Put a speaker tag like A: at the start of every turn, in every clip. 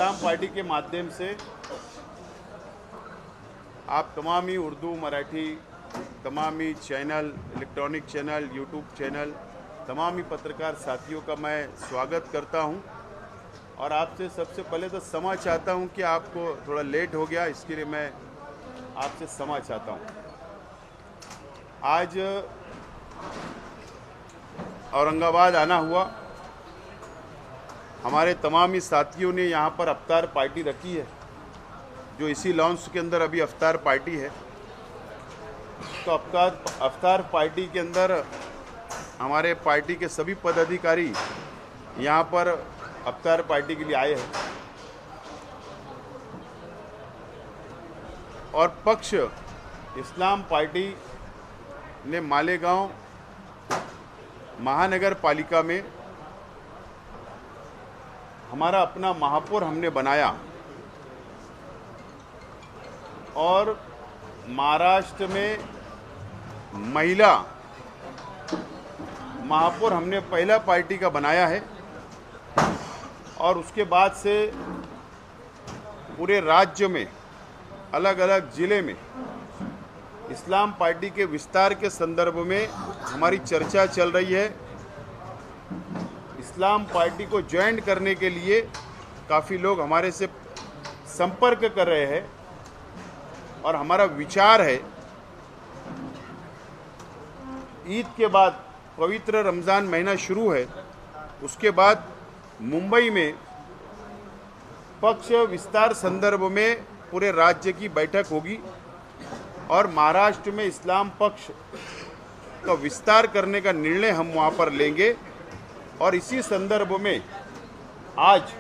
A: इस्लाम party के माध्यम से आप तमाम ही उर्दू, मराठी, तमाम ही channel, electronic channel, YouTube channel, तमाम ही पत्रकार साथियों का मैं स्वागत करता हूं। और आपसे सबसे पहले तो क्षमा चाहता हूं कि आपको थोड़ा लेट हो गया, इसके लिए मैं आपसे क्षमा चाहता हूं। आज औरंगाबाद आना हुआ, हमारे तमाम ही साथियों ने यहाँ पर अफ्तार पार्टी रखी है, जो इसी लॉन्च के अंदर अभी अफ्तार पार्टी है। तो अफ्तार पार्टी के अंदर हमारे पार्टी के सभी पदाधिकारी यहाँ पर अफ्तार पार्टी के लिए आए हैं। और पक्ष इस्लाम पार्टी ने मालेगांव महानगर पालिका में हमारा अपना महापौर हमने बनाया और महाराष्ट्र में महिला महापौर हमने पहला पार्टी का बनाया है। और उसके बाद से पूरे राज्य में अलग अलग ज़िले में इस्लाम पार्टी के विस्तार के संदर्भ में हमारी चर्चा चल रही है। इस्लाम पार्टी को ज्वाइन करने के लिए काफ़ी लोग हमारे से संपर्क कर रहे हैं और हमारा विचार है ईद के बाद पवित्र रमज़ान महीना शुरू है, उसके बाद मुंबई में पक्ष विस्तार संदर्भ में पूरे राज्य की बैठक होगी और महाराष्ट्र में इस्लाम पक्ष का विस्तार करने का निर्णय हम वहाँ पर लेंगे। और इसी संदर्भ में आज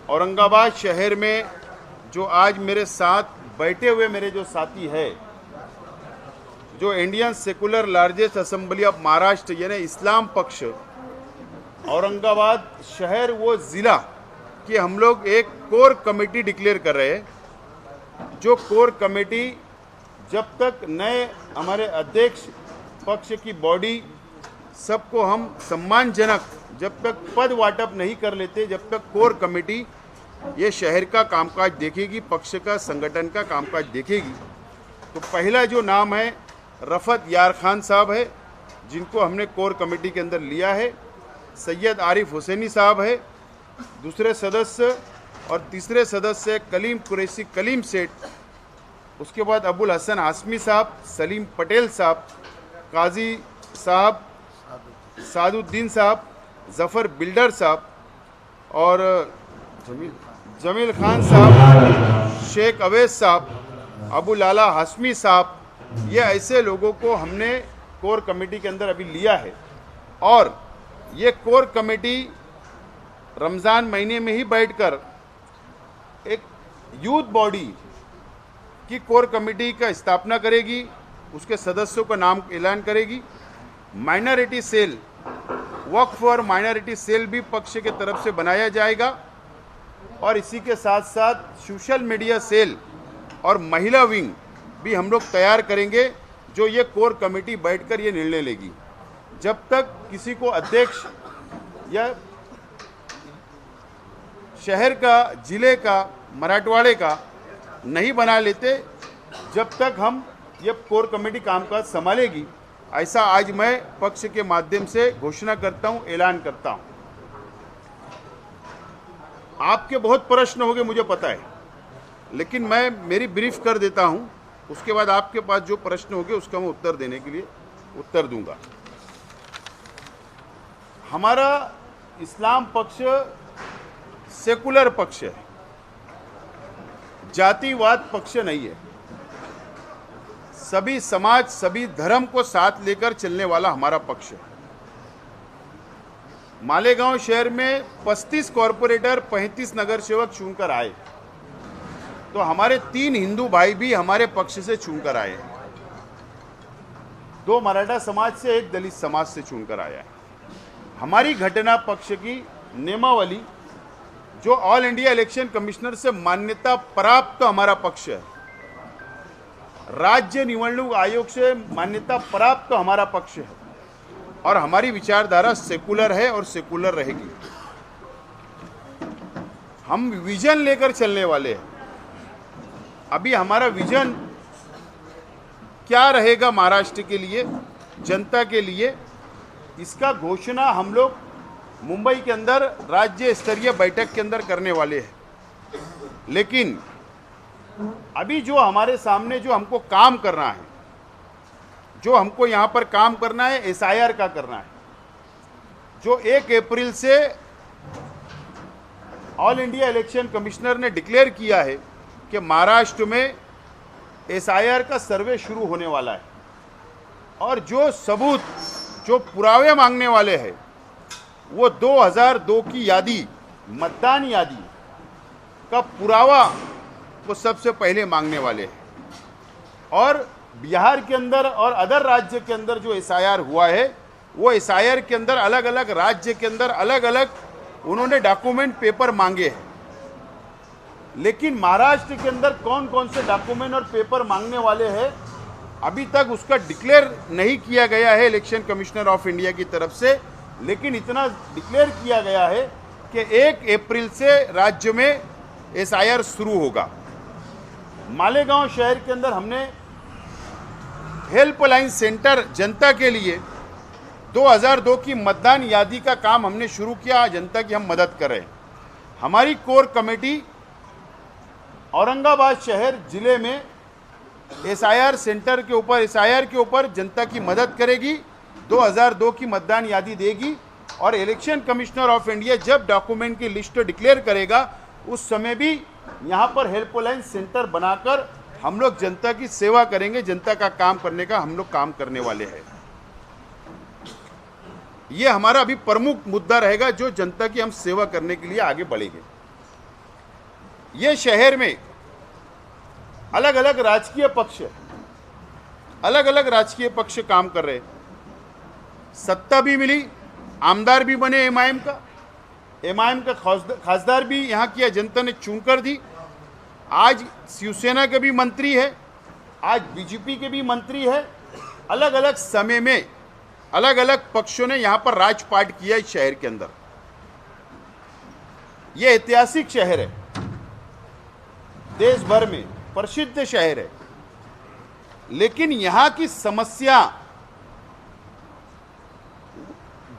A: औरंगाबाद शहर में जो आज मेरे साथ बैठे हुए मेरे जो साथी है, जो Indian secular largest assembly of Maharashtra यानी इस्लाम पक्ष औरंगाबाद शहर वो ज़िला कि हम लोग एक कोर कमेटी डिक्लेयर कर रहे हैं। जो कोर कमेटी जब तक नए हमारे अध्यक्ष पक्ष की बॉडी सबको हम सम्मानजनक जब तक पद वाटप नहीं कर लेते, जब तक कोर कमेटी ये शहर का कामकाज देखेगी, पक्ष का संगठन का कामकाज देखेगी। तो पहला जो नाम है रफत यार खान साहब है, जिनको हमने कोर कमेटी के अंदर लिया है। सैयद आरिफ हुसैनी साहब है दूसरे सदस्य, और तीसरे सदस्य कलीम कुरैशी कलीम सेठ। उसके बाद अबुल हसन हाशमी साहब, सलीम पटेल साहब, काजी साहब, सादुद्दीन साहब, जफ़र बिल्डर साहब और जमील खान साहब, शेख अवैस साहब, अबू लाला हाशमी साहब। ये ऐसे लोगों को हमने कोर कमेटी के अंदर अभी लिया है। और ये कोर कमेटी रमज़ान महीने में ही बैठकर एक यूथ बॉडी की कोर कमेटी का स्थापना करेगी, उसके सदस्यों का नाम ऐलान करेगी। माइनॉरिटी सेल, वक्फ और माइनॉरिटी सेल भी पक्ष के तरफ से बनाया जाएगा। और इसी के साथ साथ सोशल मीडिया सेल और महिला विंग भी हम लोग तैयार करेंगे, जो ये कोर कमेटी बैठकर ये निर्णय लेगी। जब तक किसी को अध्यक्ष या शहर का, जिले का, मराठवाड़े का नहीं बना लेते, जब तक हम ये कोर कमेटी कामकाज संभालेगी। ऐसा आज मैं पक्ष के माध्यम से घोषणा करता हूं, ऐलान करता हूं। आपके बहुत प्रश्न होंगे मुझे पता है, लेकिन मैं मेरी ब्रीफ कर देता हूं, उसके बाद आपके पास जो प्रश्न होंगे उसका मैं उत्तर देने के लिए उत्तर दूंगा। हमारा इस्लाम पक्ष सेकुलर पक्ष है, जातिवाद पक्ष नहीं है। सभी समाज, सभी धर्म को साथ लेकर चलने वाला हमारा पक्ष है। मालेगांव शहर में 35 कॉरपोरेटर, 35 नगर सेवक चुनकर आए, तो हमारे 3 हिंदू भाई भी हमारे पक्ष से चुनकर आए हैं। 2 मराठा समाज से, 1 दलित समाज से चुनकर आया है। हमारी घटना पक्ष की नियमावली जो ऑल इंडिया इलेक्शन कमिश्नर से मान्यता प्राप्त हमारा पक्ष है, राज्य निवडणूक आयोग से मान्यता प्राप्त हमारा पक्ष है। और हमारी विचारधारा सेकुलर है और सेकुलर रहेगी। हम विजन लेकर चलने वाले हैं। अभी हमारा विजन क्या रहेगा महाराष्ट्र के लिए, जनता के लिए, इसका घोषणा हम लोग मुंबई के अंदर राज्य स्तरीय बैठक के अंदर करने वाले हैं। लेकिन अभी जो हमारे सामने जो हमको काम करना है, जो हमको यहाँ पर काम करना है, एसआईआर का करना है। जो 1 अप्रैल से ऑल इंडिया इलेक्शन कमिश्नर ने डिक्लेयर किया है कि महाराष्ट्र में एसआईआर का सर्वे शुरू होने वाला है, और जो सबूत, जो पुरावे मांगने वाले हैं, वो 2002 की यादी, मतदान यादी का पुरावा वो सबसे पहले मांगने वाले हैं। और बिहार के अंदर और अदर राज्य के अंदर जो एसआईआर हुआ है, वो एसआईआर के अंदर अलग अलग राज्य के अंदर अलग अलग उन्होंने डॉक्यूमेंट पेपर मांगे हैं। लेकिन महाराष्ट्र के अंदर कौन कौन से डॉक्यूमेंट और पेपर मांगने वाले हैं, अभी तक उसका डिक्लेयर नहीं किया गया है इलेक्शन कमिश्नर ऑफ इंडिया की तरफ से। लेकिन इतना डिक्लेयर किया गया है कि 1 अप्रैल से राज्य में एसआईआर शुरू होगा। मालेगांव शहर के अंदर हमने हेल्पलाइन सेंटर जनता के लिए 2002 की मतदान यादी का काम हमने शुरू किया, जनता की हम मदद कर रहे हैं। हमारी कोर कमेटी औरंगाबाद शहर जिले में एसआईआर सेंटर के ऊपर, एसआईआर के ऊपर जनता की मदद करेगी, 2002 की मतदान यादी देगी, और इलेक्शन कमिश्नर ऑफ इंडिया जब डॉक्यूमेंट की लिस्ट डिक्लेयर करेगा उस समय भी यहाँ पर हेल्पलाइन सेंटर बनाकर हम लोग जनता की सेवा करेंगे। जनता का काम करने का हम लोग काम करने वाले हैं। ये हमारा अभी प्रमुख मुद्दा रहेगा, जो जनता की हम सेवा करने के लिए आगे बढ़ेंगे। ये शहर में अलग अलग राजकीय पक्ष काम कर रहे हैं। सत्ता भी मिली, आमदार भी बने एमआईएम का खासदार भी यहाँ की जनता ने चुनकर दी। आज शिवसेना के भी मंत्री है, आज बीजेपी के भी मंत्री है। अलग अलग समय में अलग अलग पक्षों ने यहाँ पर राजपाट किया इस शहर के अंदर। ये ऐतिहासिक शहर है, देश भर में प्रसिद्ध शहर है। लेकिन यहाँ की समस्या,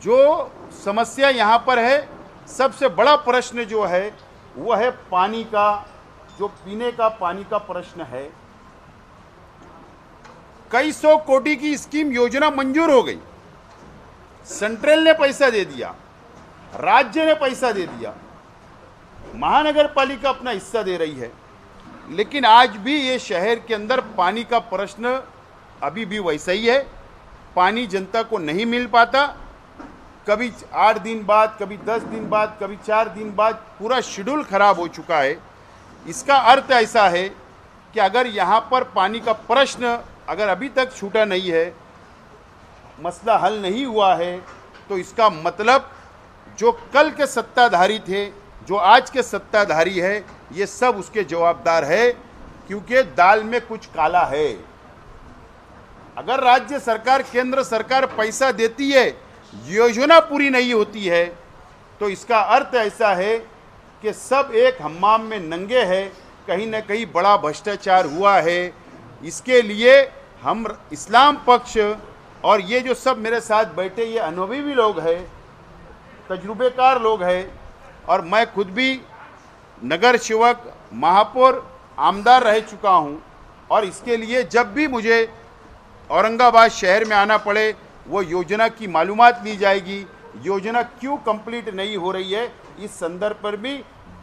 A: जो समस्या यहाँ पर है, सबसे बड़ा प्रश्न जो है वो है पानी का, जो पीने का पानी का प्रश्न है। कई 100 कोटी की स्कीम योजना मंजूर हो गई, सेंट्रल ने पैसा दे दिया, राज्य ने पैसा दे दिया, महानगर पालिका अपना हिस्सा दे रही है। लेकिन आज भी ये शहर के अंदर पानी का प्रश्न अभी भी वैसा ही है। पानी जनता को नहीं मिल पाता, कभी 8 दिन बाद, कभी 10 दिन बाद, कभी 4 दिन बाद, पूरा शेड्यूल खराब हो चुका है। इसका अर्थ ऐसा है कि अगर यहाँ पर पानी का प्रश्न अगर अभी तक छूटा नहीं है, मसला हल नहीं हुआ है, तो इसका मतलब जो कल के सत्ताधारी थे, जो आज के सत्ताधारी है, ये सब उसके जवाबदार है, क्योंकि दाल में कुछ काला है। अगर राज्य सरकार, केंद्र सरकार पैसा देती है, योजना पूरी नहीं होती है, तो इसका अर्थ ऐसा है कि सब एक हम्माम में नंगे हैं, कहीं ना कहीं बड़ा भ्रष्टाचार हुआ है। इसके लिए हम इस्लाम पक्ष और ये जो सब मेरे साथ बैठे ये अनुभवी भी लोग हैं, तजुर्बेकार लोग हैं, और मैं खुद भी नगर सेवक, महापौर, आमदार रह चुका हूँ। और इसके लिए जब भी मुझे औरंगाबाद शहर में आना पड़े, वो योजना की मालूमात ली जाएगी, योजना क्यों कंप्लीट नहीं हो रही है, इस संदर्भ पर भी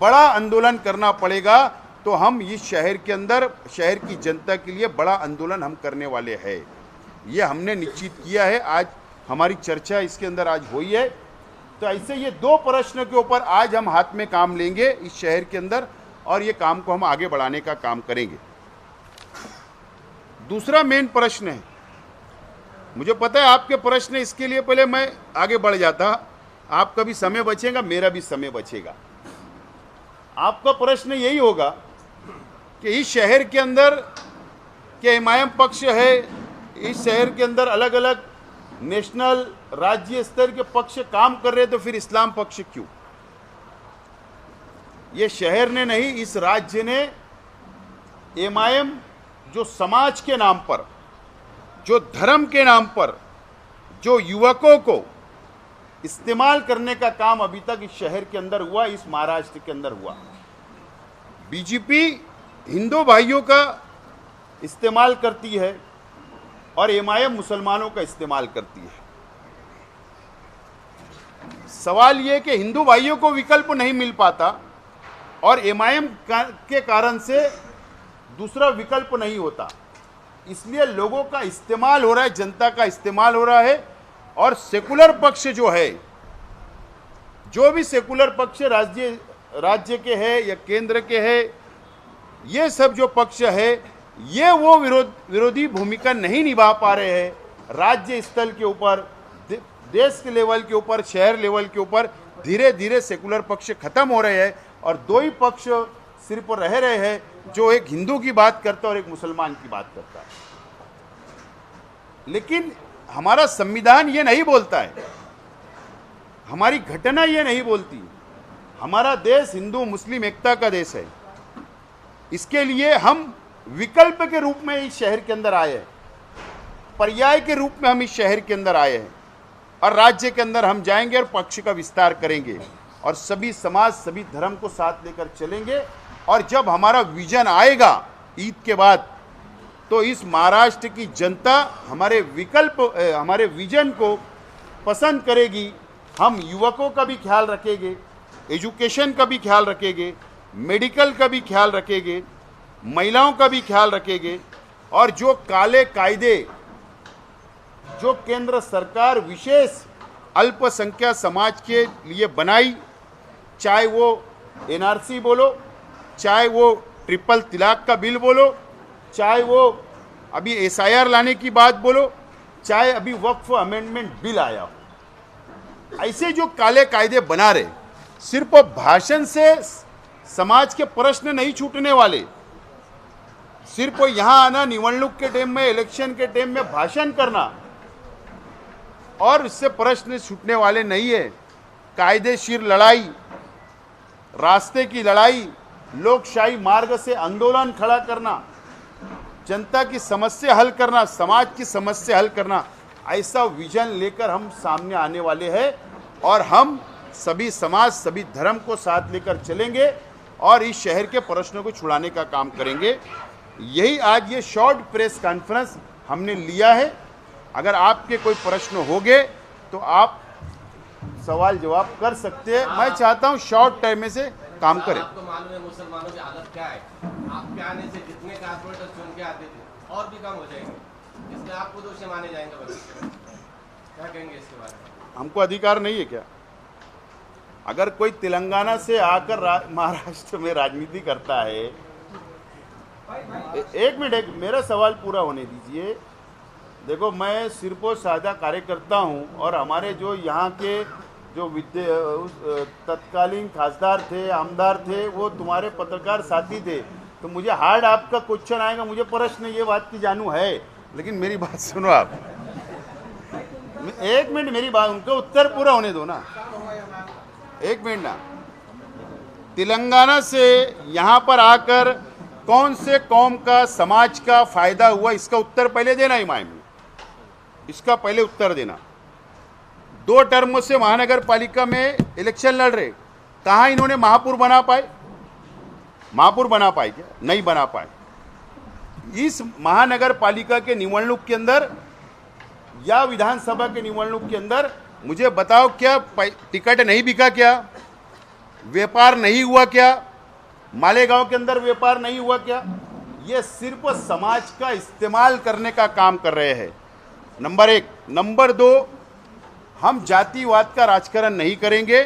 A: बड़ा आंदोलन करना पड़ेगा। तो हम इस शहर के अंदर, शहर की जनता के लिए बड़ा आंदोलन हम करने वाले हैं, ये हमने निश्चित किया है। आज हमारी चर्चा इसके अंदर आज हुई है। तो ऐसे ये 2 प्रश्न के ऊपर आज हम हाथ में काम लेंगे इस शहर के अंदर, और ये काम को हम आगे बढ़ाने का काम करेंगे। दूसरा मेन प्रश्न है, मुझे पता है आपके प्रश्न, इसके लिए पहले मैं आगे बढ़ जाता। आपका भी समय बचेगा, मेरा भी समय बचेगा। आपका प्रश्न यही होगा कि इस शहर के अंदर के एमआईएम पक्ष है, इस शहर के अंदर अलग अलग नेशनल, राज्य स्तर के पक्ष काम कर रहे हैं, तो फिर इस्लाम पक्ष क्यों? ये शहर ने नहीं, इस राज्य ने एमआईएम जो समाज के नाम पर, जो धर्म के नाम पर, जो युवकों को इस्तेमाल करने का काम अभी तक इस शहर के अंदर हुआ, इस महाराष्ट्र के अंदर हुआ। बीजेपी हिंदू भाइयों का इस्तेमाल करती है और एमआईएम मुसलमानों का इस्तेमाल करती है। सवाल यह कि हिंदू भाइयों को विकल्प नहीं मिल पाता और एमआईएम के कारण से दूसरा विकल्प नहीं होता, इसलिए लोगों का इस्तेमाल हो रहा है, जनता का इस्तेमाल हो रहा है। और सेकुलर पक्ष जो है, जो भी सेकुलर पक्ष राज्य के है या केंद्र के है, ये सब जो पक्ष है, ये वो विरोधी भूमिका नहीं निभा पा रहे हैं। राज्य स्तर के ऊपर, देश के लेवल के ऊपर, शहर लेवल के ऊपर धीरे धीरे सेकुलर पक्ष खत्म हो रहे हैं और दो ही पक्ष सिर्फ रह रहे हैं, जो एक हिंदू की बात करता है और एक मुसलमान की बात करता है। लेकिन हमारा संविधान ये नहीं बोलता है, हमारी घटना ये नहीं बोलती। हमारा देश हिंदू मुस्लिम एकता का देश है। इसके लिए हम विकल्प के रूप में इस शहर के अंदर आए हैं, पर्याय के रूप में हम इस शहर के अंदर आए हैं और राज्य के अंदर हम जाएंगे और पक्ष का विस्तार करेंगे और सभी समाज, सभी धर्म को साथ लेकर चलेंगे। और जब हमारा विजन आएगा ईद के बाद, तो इस महाराष्ट्र की जनता हमारे विजन को पसंद करेगी। हम युवकों का भी ख्याल रखेंगे, एजुकेशन का भी ख्याल रखेंगे, मेडिकल का भी ख्याल रखेंगे, महिलाओं का भी ख्याल रखेंगे। और जो काले कायदे जो केंद्र सरकार विशेष अल्पसंख्यक समाज के लिए बनाई, चाहे वो एनआरसी बोलो, चाहे वो ट्रिपल तलाक का बिल बोलो, चाहे वो अभी एसआईआर लाने की बात बोलो, चाहे अभी वक्फ अमेंडमेंट बिल आया हो, ऐसे जो काले कायदे बना रहे, सिर्फ भाषण से समाज के प्रश्न नहीं छूटने वाले। सिर्फ यहाँ आना, निवडणूक के टाइम में, इलेक्शन के टाइम में भाषण करना और इससे प्रश्न छूटने वाले नहीं है। कायदेशीर लड़ाई, रास्ते की लड़ाई, लोकशाही मार्ग से आंदोलन खड़ा करना, जनता की समस्या हल करना, समाज की समस्या हल करना, ऐसा विजन लेकर हम सामने आने वाले हैं। और हम सभी समाज, सभी धर्म को साथ लेकर चलेंगे और इस शहर के प्रश्नों को छुड़ाने का काम करेंगे। यही आज ये शॉर्ट प्रेस कॉन्फ्रेंस हमने लिया है। अगर आपके कोई प्रश्न होंगे तो आप सवाल जवाब कर सकते हैं। मैं चाहता हूं शॉर्ट टाइम में से काम करें।
B: आपको मालूम है मुसलमानों की हालत क्या है? आपके आने से जितने कारपोरेटर चुन के आते थे और भी कम हो जाएंगे, इसमें आपको दोषी माने जाएंगे। क्या कहेंगे इसके बारे में? हमको
A: अधिकार नहीं है क्या? अगर कोई तेलंगाना से आकर महाराष्ट्र में राजनीति करता है, एक मिनट, मेरा सवाल पूरा होने दीजिए। देखो, मैं सिर्फ सादा कार्यकर्ता हूं और हमारे जो यहाँ के जो तत्कालीन खासदार थे, आमदार थे, वो तुम्हारे पत्रकार साथी थे। तो मुझे हार्ड आपका क्वेश्चन आएगा, मुझे प्रश्न ये बात की जानू है, लेकिन मेरी बात सुनो आप। एक मिनट, मेरी बात, उनका उत्तर पूरा होने दो ना, एक मिनट ना। तेलंगाना से यहाँ पर आकर कौन से कौम का, समाज का फायदा हुआ, इसका उत्तर पहले देना इमाम, इसका पहले उत्तर देना। 2 टर्म से महानगर पालिका में इलेक्शन लड़ रहे, कहाँ इन्होंने महापौर बना पाए? महापौर बना पाए क्या? नहीं बना पाए। इस महानगर पालिका के निवडणूक के अंदर या विधानसभा के निवडणूक के अंदर मुझे बताओ, क्या टिकट नहीं बिका क्या? व्यापार नहीं हुआ क्या? मालेगांव के अंदर व्यापार नहीं हुआ क्या? ये सिर्फ समाज का इस्तेमाल करने का काम कर रहे हैं, नंबर 1। नंबर 2, हम जातिवाद का राजकारण नहीं करेंगे,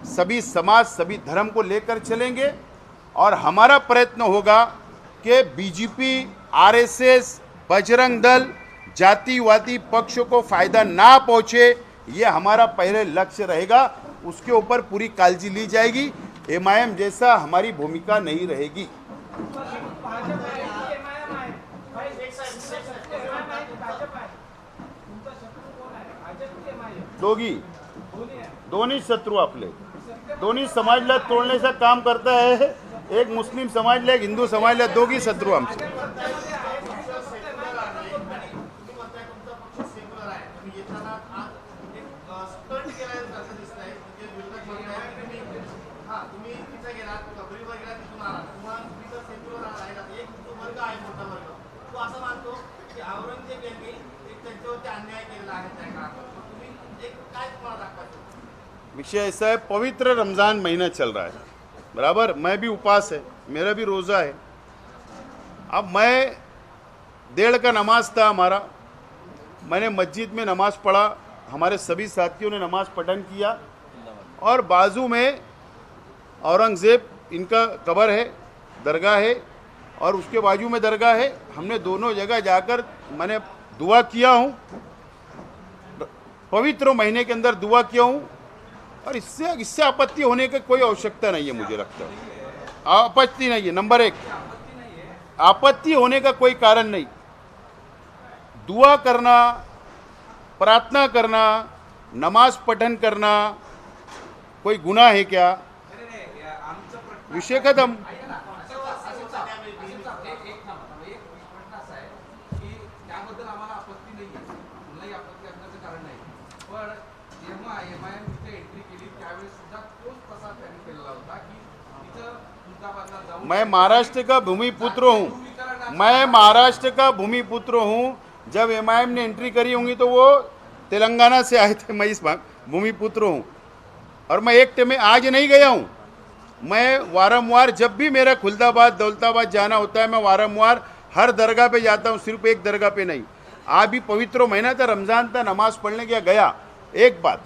A: सभी समाज, सभी धर्म को लेकर चलेंगे और हमारा प्रयत्न होगा कि बीजेपी, आरएसएस, बजरंग दल, जातिवादी पक्षों को फायदा ना पहुंचे, ये हमारा पहले लक्ष्य रहेगा। उसके ऊपर पूरी काळजी ली जाएगी। एमआईएम जैसा हमारी भूमिका नहीं रहेगी। दोघी, दोन्ही शत्रू आपले। दोन्ही समाजला तोडण्याचं काम करता है। एक मुस्लिम समाजला, एक हिंदू समाजला, दोघी शत्रू आमचे। विषय ऐसा है, पवित्र रमज़ान महीना चल रहा है, बराबर। मैं भी उपवास है, मेरा भी रोज़ा है। अब मैं 1:30 का नमाज था हमारा, मैंने मस्जिद में नमाज पढ़ा, हमारे सभी साथियों ने नमाज पठन किया, और बाजू में औरंगज़ेब इनका कब्र है, दरगाह है, और उसके बाजू में दरगाह है। हमने दोनों जगह जाकर मैंने दुआ किया हूँ, पवित्र महीने के अंदर दुआ किया हूँ, और इससे आपत्ति होने की कोई आवश्यकता नहीं है। मुझे लगता है आपत्ति नहीं है। नंबर 1, आपत्ति होने का कोई कारण नहीं। दुआ करना, प्रार्थना करना, नमाज पठन करना कोई गुनाह है क्या? विषय खत्म। मैं महाराष्ट्र का भूमिपुत्र हूँ, मैं महाराष्ट्र का भूमिपुत्र हूँ। जब एमआईएम ने एंट्री करी होंगी तो वो तेलंगाना से आए थे। मैं इस भूमिपुत्र हूँ, और मैं एक में आज नहीं गया हूँ। मैं वारंवार, जब भी मेरा खुलदाबाद दौलताबाद जाना होता है, मैं वारंवार हर दरगाह पे जाता हूँ, सिर्फ एक दरगाह पे नहीं। आज भी पवित्र महीना था, रमज़ान था, नमाज पढ़ने गया। एक बात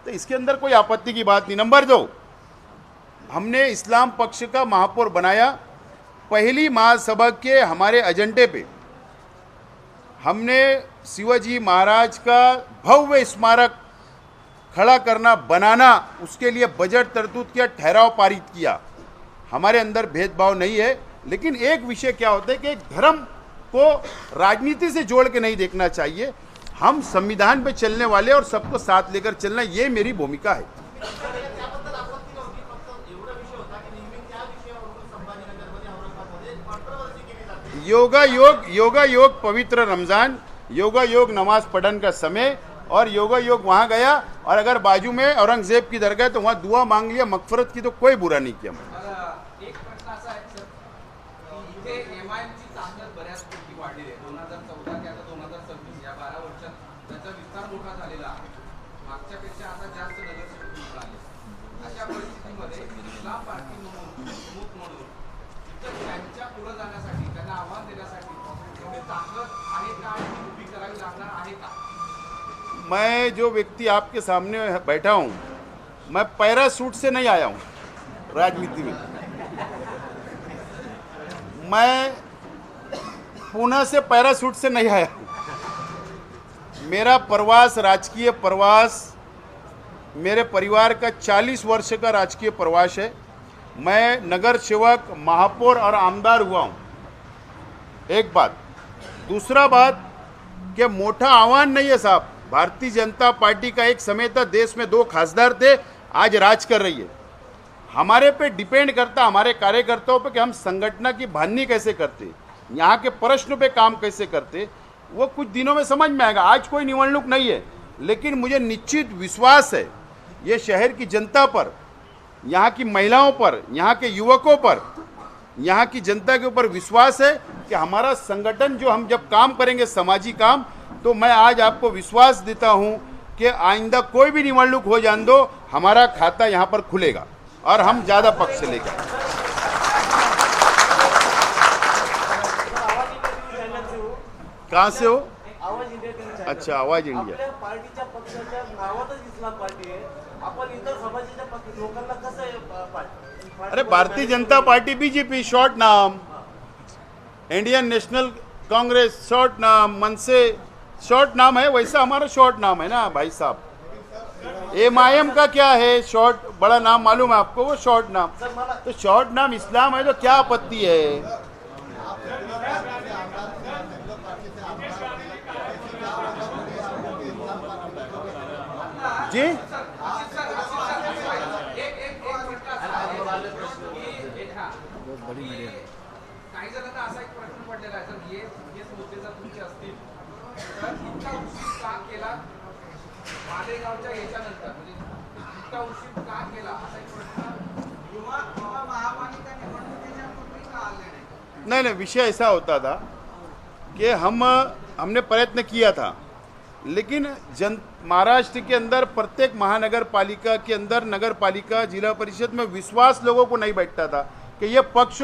A: तो इसके अंदर कोई आपत्ति की बात नहीं। नंबर 2, हमने इस्लाम पक्ष का महापौर बनाया। पहली महासभा के हमारे एजेंडे पे हमने शिवाजी महाराज का भव्य स्मारक खड़ा करना, बनाना, उसके लिए बजट तरतूद किया, ठहराव पारित किया। हमारे अंदर भेदभाव नहीं है, लेकिन एक विषय क्या होता है कि एक धर्म को राजनीति से जोड़ के नहीं देखना चाहिए। हम संविधान पे चलने वाले और सबको साथ लेकर चलना, ये मेरी भूमिका है। योगा योग पवित्र रमज़ान, योगा योग नमाज पढ़ने का समय, और योगा योग वहाँ गया, और अगर बाजू में औरंगजेब की दरगाह है तो वहाँ दुआ मांग लिया, मगफरत की, तो कोई बुरा नहीं किया।
C: एक प्रश्न असा आहे सर, इथे एमआयएमची ताकद बऱ्याचपैकी वाढली आहे। 2014 ते आता 2026 या 12 वर्षात त्याचा विस्तार मोठा झालेला आहे। मागच्यापेक्षा आता जास्त नगरसेवक निवडून आले। अशा परिस्थितीमध्ये इस्लाम पार्टी म्हणून इतर त्यांच्या पुढे जाण्यासाठी, त्यांना आव्हान देण्यासाठी एवढी ताकद आहे का, आणि उभी करावी लागणार आहे का?
A: मैं जो व्यक्ति आपके सामने बैठा हूँ, मैं पैरासूट से नहीं आया हूँ राजनीति में। मैं पुणे से पैरासूट से नहीं आया हूँ। मेरा प्रवास, राजकीय प्रवास, मेरे परिवार का 40 वर्ष का राजकीय प्रवास है। मैं नगर सेवक, महापौर और आमदार हुआ हूँ, एक बात। दूसरा बात कि मोटा आह्वान नहीं है साहब। भारतीय जनता पार्टी का एक समय था, देश में 2 खासदार थे, आज राज कर रही है। हमारे पे डिपेंड करता, हमारे कार्यकर्ताओं पे, कि हम संगठन की भानी कैसे करते, यहाँ के प्रश्न पे काम कैसे करते, वो कुछ दिनों में समझ में आएगा। आज कोई निवडणूक नहीं है, लेकिन मुझे निश्चित विश्वास है ये शहर की जनता पर, यहाँ की महिलाओं पर, यहाँ के युवकों पर, यहाँ की जनता के ऊपर विश्वास है कि हमारा संगठन, जो हम जब काम करेंगे सामाजिक काम, तो मैं आज आपको विश्वास देता हूँ कि आइंदा कोई भी निवडणूक हो जान दो, हमारा खाता यहाँ पर खुलेगा और हम ज़्यादा पक्ष लेंगे। कहाँ से हो?
D: आवाज इंडिया।
A: अच्छा, आवाज इंडिया।
D: आपल्या पार्टीच्या पक्षाच्या नावातच इस्लाम पार्टी आहे, आपण इतर समाजाच्या लोकांना कसं
A: अरे Bharatiya Janata party, BJP short नाम, इंडियन नेशनल कांग्रेस शॉर्ट नाम, मनसे शॉर्ट नाम है, वैसा हमारा शॉर्ट नाम है ना भाई साहब। एमआईएम का क्या है शॉर्ट, बड़ा नाम मालूम है आपको, वो शॉर्ट नाम। तो शॉर्ट नाम इस्लाम है, तो क्या आपत्ति है? जी
C: की काही जणांना असा एक प्रश्न पडलेला आहे, जर हेच मुद्दे जर तुमचे असतील तर इतका उशीर का केला मालेगावच्या याच्यानंतर, म्हणजे इतका उशीर का केला असा एक प्रश्न किंवा महापालिका निवडणुकीच्या पूर्वी का आले नाही?
A: नहीं, विषय ऐसा होता था कि हमने प्रयत्न किया था, लेकिन महाराष्ट्र के अंदर प्रत्येक महानगर पालिका के अंदर नगर पालिका जिला परिषद में विश्वास लोगों को नहीं बैठता था कि ये पक्ष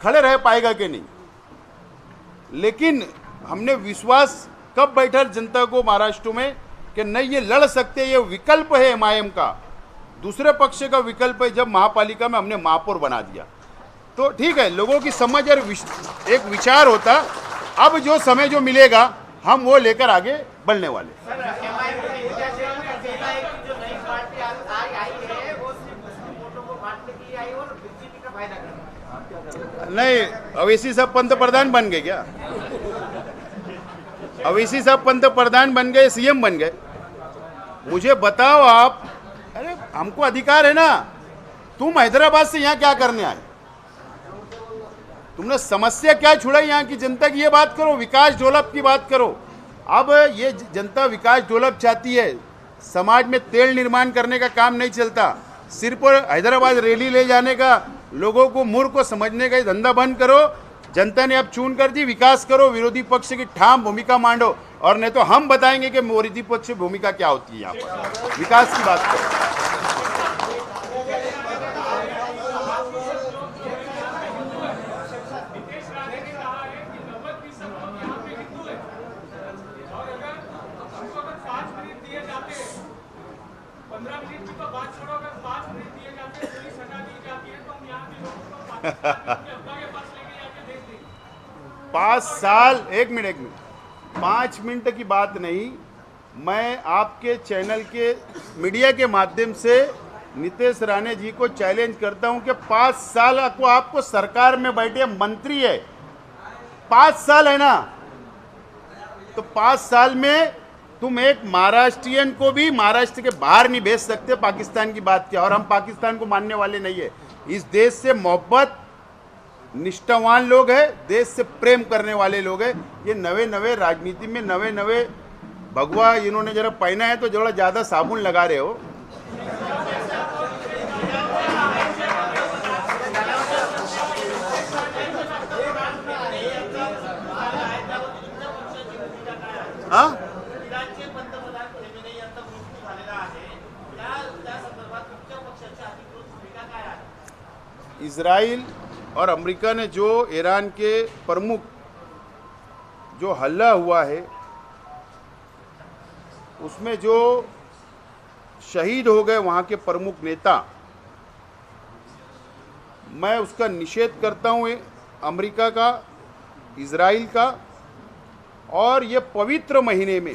A: खड़े रह पाएगा कि नहीं। लेकिन हमने विश्वास कब बैठा जनता को महाराष्ट्र में कि नहीं, ये लड़ सकते, ये विकल्प है एमआईएम का, दूसरे पक्ष का विकल्प है। जब महापालिका में हमने महापौर बना दिया तो ठीक है, लोगों की समझ और एक विचार होता। अब जो समय जो मिलेगा हम वो लेकर आगे बढ़ने वाले। नहीं, अवैसी साहब पंतप्रधान बन गए क्या? अवैसी साहब पंतप्रधान बन गए, सीएम बन गए। मुझे बताओ आप, अरे हमको अधिकार है ना। तुम हैदराबाद से यहाँ क्या करने आए? तुमने समस्या क्या छुड़ाई यहाँ की जनता की? ये बात करो, विकास डेवलप की बात करो। अब ये जनता विकास डेवलप चाहती है, समाज में तेल निर्माण करने का काम नहीं चलता। सिर्फ हैदराबाद रैली ले जाने का, लोगों को मूर्ख को समझने का धंधा बंद करो। जनता ने अब चुन कर दी, विकास करो, विरोधी पक्ष की ठाम भूमिका मांडो, और नहीं तो हम बताएंगे कि विरोधी पक्ष की भूमिका क्या होती है। यहाँ पर विकास की बात करो। पाँच साल, एक मिनट 5 मिनट की बात नहीं। मैं आपके चैनल के मीडिया के माध्यम से नीतीश राणे जी को चैलेंज करता हूं कि 5 साल को आपको सरकार में बैठे मंत्री है, 5 साल है ना, तो 5 साल में तुम एक महाराष्ट्रियन को भी महाराष्ट्र के बाहर नहीं भेज सकते। पाकिस्तान की बात क्या, और हम पाकिस्तान को मानने वाले नहीं है। इस देश से मोहब्बत, निष्ठावान लोग हैं, देश से प्रेम करने वाले लोग हैं। ये नवे नवे राजनीति में नवे नवे भगवा इन्होंने जरा पहना है तो जरा ज़्यादा साबुन लगा रहे हो। हाँ, इजराइल और अमेरिका ने जो ईरान के प्रमुख जो हल्ला हुआ है उसमें जो शहीद हो गए वहाँ के प्रमुख नेता, मैं उसका निषेध करता हूँ, अमेरिका का, इजराइल का। और ये पवित्र महीने में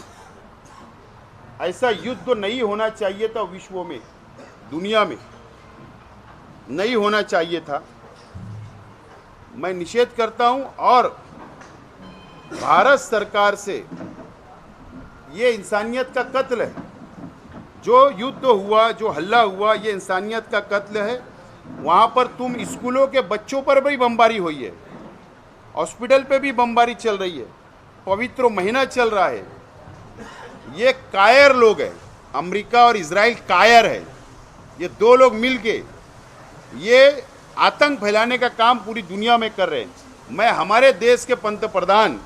A: ऐसा युद्ध नहीं होना चाहिए था, विश्व में, दुनिया में नहीं होना चाहिए था। मैं निषेध करता हूं, और भारत सरकार से ये इंसानियत का कत्ल है। जो युद्ध हुआ, जो हल्ला हुआ, ये इंसानियत का कत्ल है। वहाँ पर तुम स्कूलों के बच्चों पर भी बमबारी हुई है, हॉस्पिटल पे भी बमबारी चल रही है, पवित्र महीना चल रहा है। ये कायर लोग हैं, अमेरिका और इजराइल कायर है। ये दो लोग मिलके ये आतंक फैलाने का काम पूरी दुनिया में कर रहे हैं। मैं हमारे देश के पंतप्रधान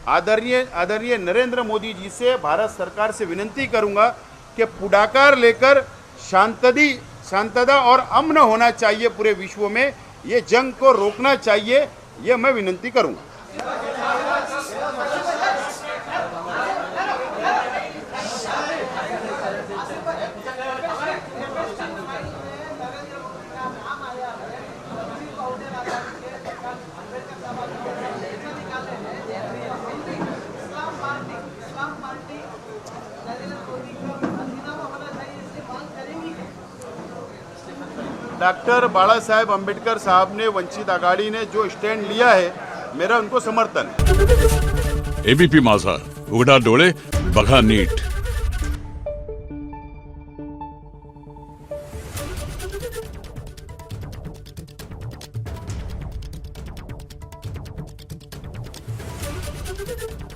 A: आदरणीय नरेंद्र मोदी जी से, भारत सरकार से विनती करूंगा कि पुढाकार लेकर शांतता और अमन होना चाहिए पूरे विश्व में। ये जंग को रोकना चाहिए, ये मैं विनती करूंगा। डॉक्टर बाला साहेब अम्बेडकर साहब ने, वंचित आघाड़ी ने जो स्टैंड लिया है, मेरा उनको समर्थन है।
E: एबीपी माझा, उघडा डोळे बघा नीट।
F: आहे